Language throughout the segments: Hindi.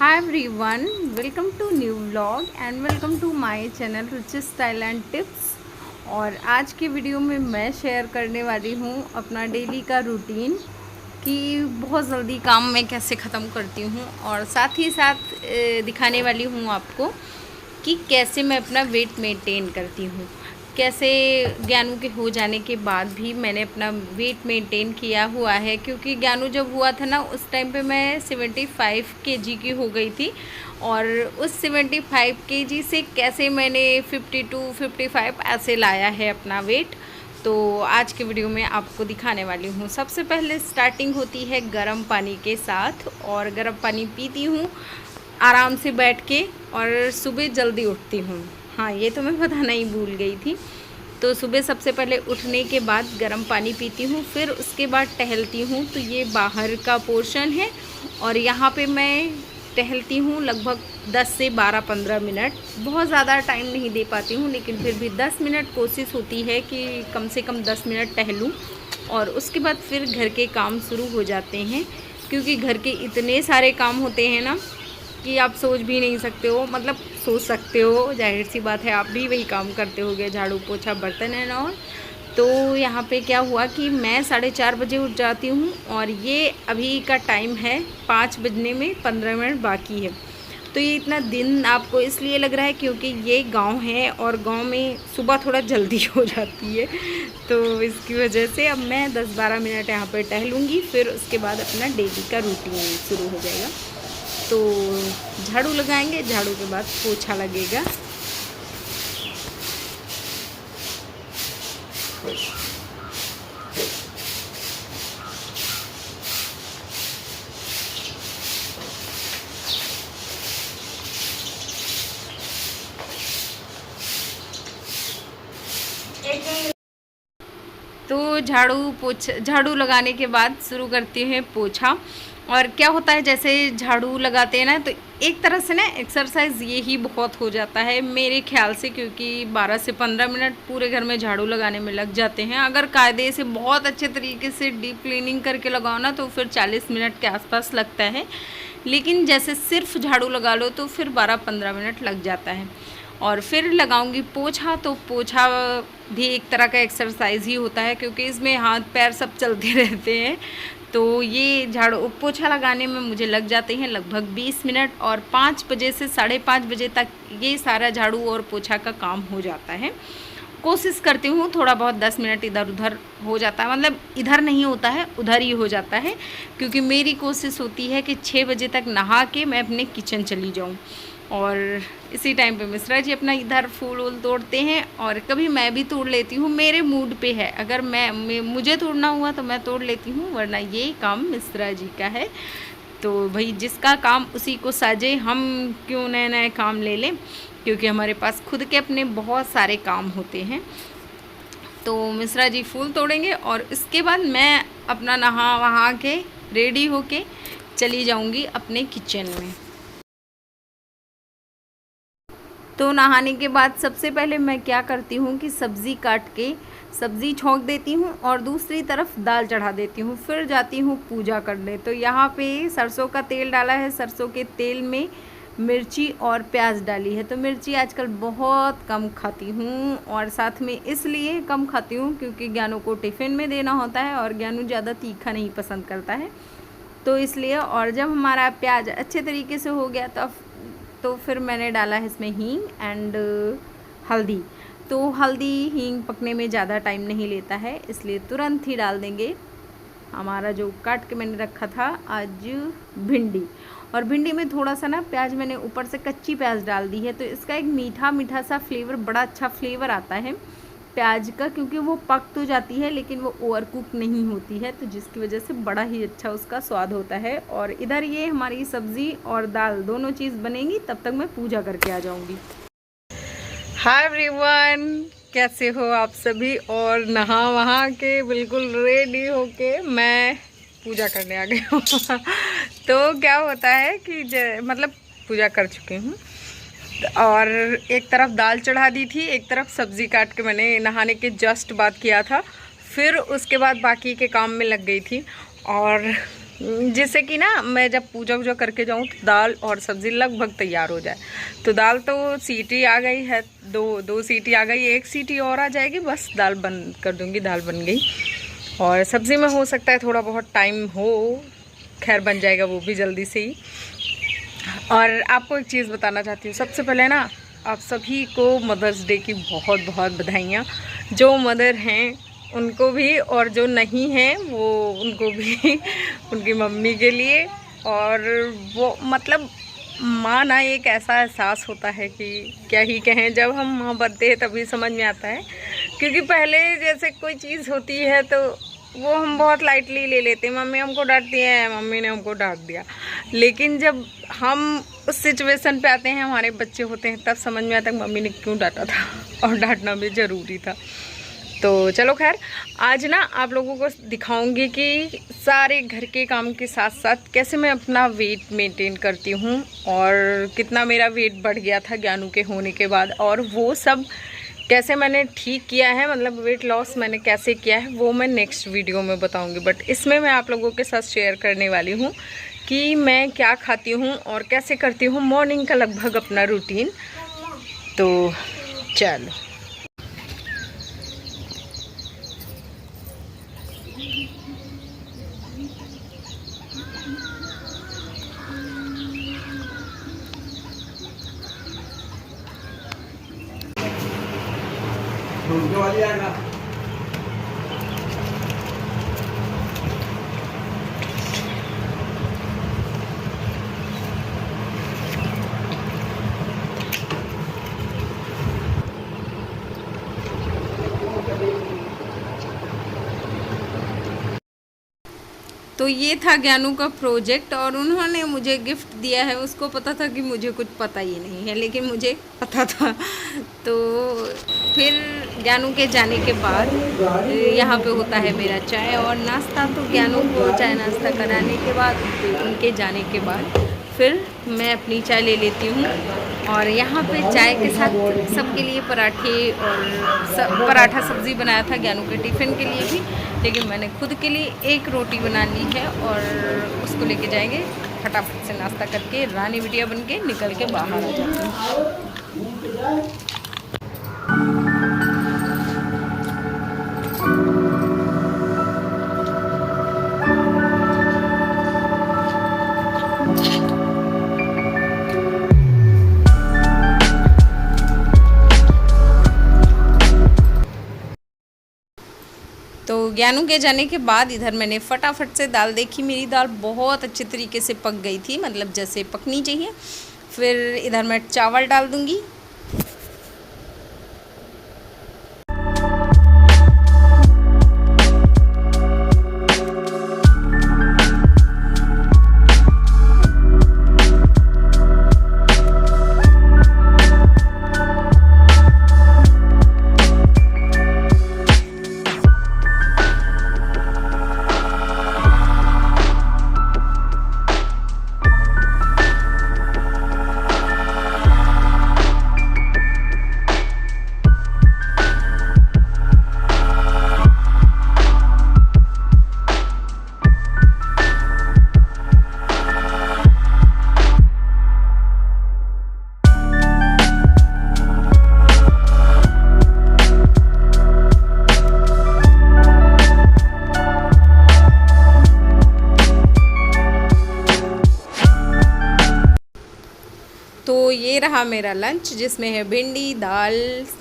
Hi everyone, welcome to new vlog and welcome to my channel Ruchi style and tips. और आज की वीडियो में मैं शेयर करने वाली हूँ अपना डेली का रूटीन कि बहुत जल्दी काम मैं कैसे ख़त्म करती हूँ, और साथ ही साथ दिखाने वाली हूँ आपको कि कैसे मैं अपना वेट मेंटेन करती हूँ। कैसे ज्ञानू के हो जाने के बाद भी मैंने अपना वेट मेंटेन किया हुआ है, क्योंकि ज्ञानू जब हुआ था ना उस टाइम पे मैं 75 केजी की हो गई थी। और उस 75 केजी से कैसे मैंने 52-55 ऐसे लाया है अपना वेट, तो आज के वीडियो में आपको दिखाने वाली हूँ। सबसे पहले स्टार्टिंग होती है गर्म पानी के साथ, और गर्म पानी पीती हूँ आराम से बैठ के, और सुबह जल्दी उठती हूँ। हाँ, ये तो मैं बताना ही भूल गई थी। तो सुबह सबसे पहले उठने के बाद गर्म पानी पीती हूँ, फिर उसके बाद टहलती हूँ। तो ये बाहर का पोर्शन है, और यहाँ पे मैं टहलती हूँ लगभग 10 से 12-15 मिनट। बहुत ज़्यादा टाइम नहीं दे पाती हूँ, लेकिन फिर भी 10 मिनट कोशिश होती है कि कम से कम 10 मिनट टहलूँ। और उसके बाद फिर घर के काम शुरू हो जाते हैं, क्योंकि घर के इतने सारे काम होते हैं ना कि आप सोच भी नहीं सकते हो। मतलब सोच सकते हो, जाहिर सी बात है, आप भी वही काम करते होगे, झाड़ू पोछा बर्तन एंड ऑल। तो यहाँ पे क्या हुआ कि मैं 4:30 बजे उठ जाती हूँ, और ये अभी का टाइम है 5 बजने में 15 मिनट बाकी है। तो ये इतना दिन आपको इसलिए लग रहा है क्योंकि ये गांव है, और गांव में सुबह थोड़ा जल्दी हो जाती है। तो इसकी वजह से अब मैं 10-12 मिनट यहाँ पे टहलूँगी, फिर उसके बाद अपना डेली का रूटीन शुरू हो जाएगा। तो झाड़ू लगाएंगे, झाड़ू के बाद पोछा लगेगा। तो झाड़ू लगाने के बाद शुरू करती हैं पोछा। और क्या होता है, जैसे झाड़ू लगाते हैं ना, तो एक तरह से ना एक्सरसाइज ये ही बहुत हो जाता है मेरे ख्याल से, क्योंकि 12 से 15 मिनट पूरे घर में झाड़ू लगाने में लग जाते हैं। अगर कायदे से बहुत अच्छे तरीके से डीप क्लीनिंग करके लगाओ ना, तो फिर 40 मिनट के आसपास लगता है। लेकिन जैसे सिर्फ झाड़ू लगा लो तो फिर 12-15 मिनट लग जाता है। और फिर लगाऊंगी पोछा। तो पोछा भी एक तरह का एक्सरसाइज ही होता है, क्योंकि इसमें हाथ पैर सब चलते रहते हैं। तो ये झाड़ू पोछा लगाने में मुझे लग जाते हैं लगभग 20 मिनट, और 5 बजे से 5:30 बजे तक ये सारा झाड़ू और पोछा का काम हो जाता है। कोशिश करती हूँ थोड़ा बहुत 10 मिनट इधर उधर हो जाता है, मतलब इधर नहीं होता है, उधर ही हो जाता है, क्योंकि मेरी कोशिश होती है कि 6 बजे तक नहा के मैं अपने किचन चली जाऊँ। और इसी टाइम पे मिश्रा जी अपना इधर फूल वूल तोड़ते हैं, और कभी मैं भी तोड़ लेती हूँ, मेरे मूड पे है। अगर मुझे तोड़ना हुआ तो मैं तोड़ लेती हूँ, वरना ये काम मिश्रा जी का है। तो भाई जिसका काम उसी को साजे, हम क्यों नए नए काम ले लें, क्योंकि हमारे पास खुद के अपने बहुत सारे काम होते हैं। तो मिश्रा जी फूल तोड़ेंगे, और इसके बाद मैं अपना नहा वहा के रेडी होके चली जाऊंगी अपने किचन में। तो नहाने के बाद सबसे पहले मैं क्या करती हूँ कि सब्ज़ी काट के सब्ज़ी छोंक देती हूँ, और दूसरी तरफ दाल चढ़ा देती हूँ। फिर जाती हूँ पूजा करने। तो यहाँ पे सरसों का तेल डाला है, सरसों के तेल में मिर्ची और प्याज डाली है। तो मिर्ची आजकल बहुत कम खाती हूँ, और साथ में इसलिए कम खाती हूँ क्योंकि ज्ञानू को टिफ़िन में देना होता है, और ज्ञानू ज़्यादा तीखा नहीं पसंद करता है, तो इसलिए। और जब हमारा प्याज अच्छे तरीके से हो गया तो फिर मैंने डाला है इसमें हींग एंड हल्दी। तो हल्दी हींग पकने में ज़्यादा टाइम नहीं लेता है, इसलिए तुरंत ही डाल देंगे हमारा जो काट के मैंने रखा था आज भिंडी। और भिंडी में थोड़ा सा ना प्याज मैंने ऊपर से कच्ची प्याज डाल दी है, तो इसका एक मीठा मीठा सा फ्लेवर, बड़ा अच्छा फ्लेवर आता है प्याज का, क्योंकि वो पक तो जाती है लेकिन वो ओवर कुक नहीं होती है, तो जिसकी वजह से बड़ा ही अच्छा उसका स्वाद होता है। और इधर ये हमारी सब्ज़ी और दाल दोनों चीज़ बनेंगी, तब तक मैं पूजा करके आ जाऊंगी। हाय एवरीवन, कैसे हो आप सभी। और नहा वहा के बिल्कुल रेडी होके मैं पूजा करने आ गई हूँ। तो क्या होता है कि मतलब पूजा कर चुकी हूँ, और एक तरफ दाल चढ़ा दी थी, एक तरफ सब्ज़ी काट के मैंने नहाने के जस्ट बाद किया था। फिर उसके बाद बाकी के काम में लग गई थी। और जिससे कि ना मैं जब पूजा वूजा करके जाऊँ तो दाल और सब्ज़ी लगभग तैयार हो जाए। तो दाल तो सीटी आ गई है, दो सीटी आ गई, एक सीटी और आ जाएगी, बस दाल बंद कर दूँगी, दाल बन गई। और सब्ज़ी में हो सकता है थोड़ा बहुत टाइम हो, खैर बन जाएगा वो भी जल्दी से ही। और आपको एक चीज़ बताना चाहती हूँ, सबसे पहले ना आप सभी को मदर्स डे की बहुत बहुत बधाइयाँ। जो मदर हैं उनको भी, और जो नहीं हैं वो उनको भी उनकी मम्मी के लिए। और वो मतलब माँ ना एक ऐसा एहसास होता है कि क्या ही कहें, जब हम माँ बनते हैं तभी समझ में आता है। क्योंकि पहले जैसे कोई चीज़ होती है तो वो हम बहुत लाइटली ले लेते हैं, मम्मी हमको डांटती है, मम्मी ने हमको डांट दिया। लेकिन जब हम उस सिचुएशन पे आते हैं, हमारे बच्चे होते हैं, तब समझ में आता है मम्मी ने क्यों डांटा था, और डांटना भी ज़रूरी था। तो चलो खैर, आज ना आप लोगों को दिखाऊंगी कि सारे घर के काम के साथ साथ कैसे मैं अपना वेट मेंटेन करती हूँ, और कितना मेरा वेट बढ़ गया था ज्ञानू के होने के बाद, और वो सब कैसे मैंने ठीक किया है, मतलब वेट लॉस मैंने कैसे किया है, वो मैं नेक्स्ट वीडियो में बताऊंगी। बट इसमें मैं आप लोगों के साथ शेयर करने वाली हूँ कि मैं क्या खाती हूँ और कैसे करती हूँ मॉर्निंग का लगभग अपना रूटीन। तो चलो, तो ये था ज्ञानू का प्रोजेक्ट, और उन्होंने मुझे गिफ्ट दिया है। उसको पता था कि मुझे कुछ पता ही नहीं है, लेकिन मुझे पता था। तो फिर ज्ञानू के जाने के बाद यहाँ पे होता है मेरा चाय और नाश्ता। तो ज्ञानू को चाय नाश्ता कराने के बाद, उनके जाने के बाद फिर मैं अपनी चाय ले लेती हूँ। और यहाँ पे चाय के साथ सबके लिए पराठे और पराठा सब्ज़ी बनाया था ज्ञानू के टिफ़िन के लिए भी, लेकिन मैंने खुद के लिए एक रोटी बना ली है और उसको लेके जाएंगे। फटाफट से नाश्ता करके रानी बिटिया बन के निकल के बाहर आ जाती हूँ। तो ज्ञानू के जाने के बाद इधर मैंने फटाफट से दाल देखी, मेरी दाल बहुत अच्छे तरीके से पक गई थी, मतलब जैसे पकनी चाहिए। फिर इधर मैं चावल डाल दूँगी। तो ये रहा मेरा लंच, जिसमें है भिंडी, दाल,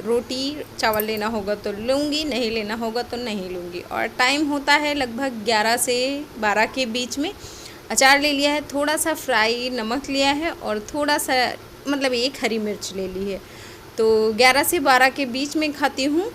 रोटी। चावल लेना होगा तो लूँगी, नहीं लेना होगा तो नहीं लूँगी। और टाइम होता है लगभग 11 से 12 के बीच में। अचार ले लिया है, थोड़ा सा फ्राई नमक लिया है, और थोड़ा सा मतलब एक हरी मिर्च ले ली है। तो 11 से 12 के बीच में खाती हूँ।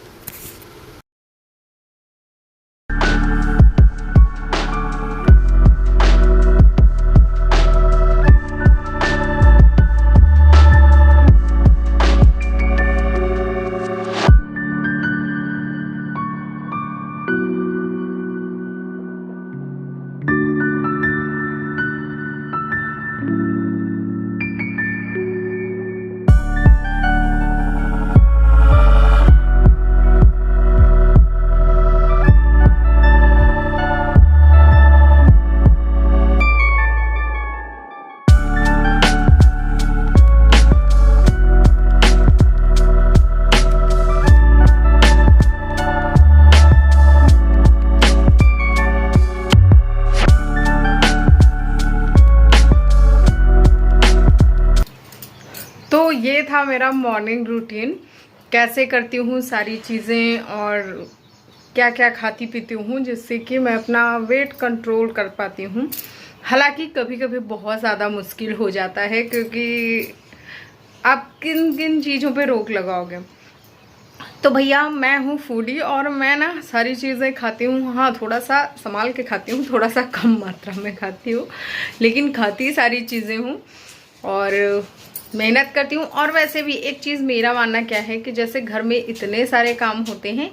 ये था मेरा मॉर्निंग रूटीन, कैसे करती हूँ सारी चीज़ें और क्या क्या खाती पीती हूँ जिससे कि मैं अपना वेट कंट्रोल कर पाती हूँ। हालांकि कभी कभी बहुत ज़्यादा मुश्किल हो जाता है, क्योंकि आप किन किन चीज़ों पे रोक लगाओगे। तो भैया मैं हूँ फूडी और मैं ना सारी चीज़ें खाती हूँ। हाँ, थोड़ा सा संभाल के खाती हूँ, थोड़ा सा कम मात्रा में खाती हूँ, लेकिन खाती सारी चीज़ें हूँ और मेहनत करती हूँ। और वैसे भी एक चीज़ मेरा मानना क्या है कि जैसे घर में इतने सारे काम होते हैं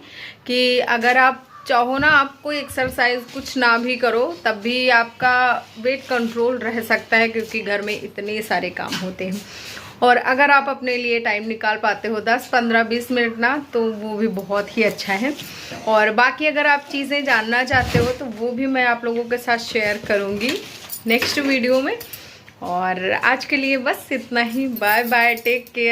कि अगर आप चाहो ना, आप कोई एक्सरसाइज कुछ ना भी करो तब भी आपका वेट कंट्रोल रह सकता है, क्योंकि घर में इतने सारे काम होते हैं। और अगर आप अपने लिए टाइम निकाल पाते हो 10, 15, 20 मिनट ना, तो वो भी बहुत ही अच्छा है। और बाकी अगर आप चीज़ें जानना चाहते हो तो वो भी मैं आप लोगों के साथ शेयर करूँगी नेक्स्ट वीडियो में। और आज के लिए बस इतना ही। Bye bye, take care.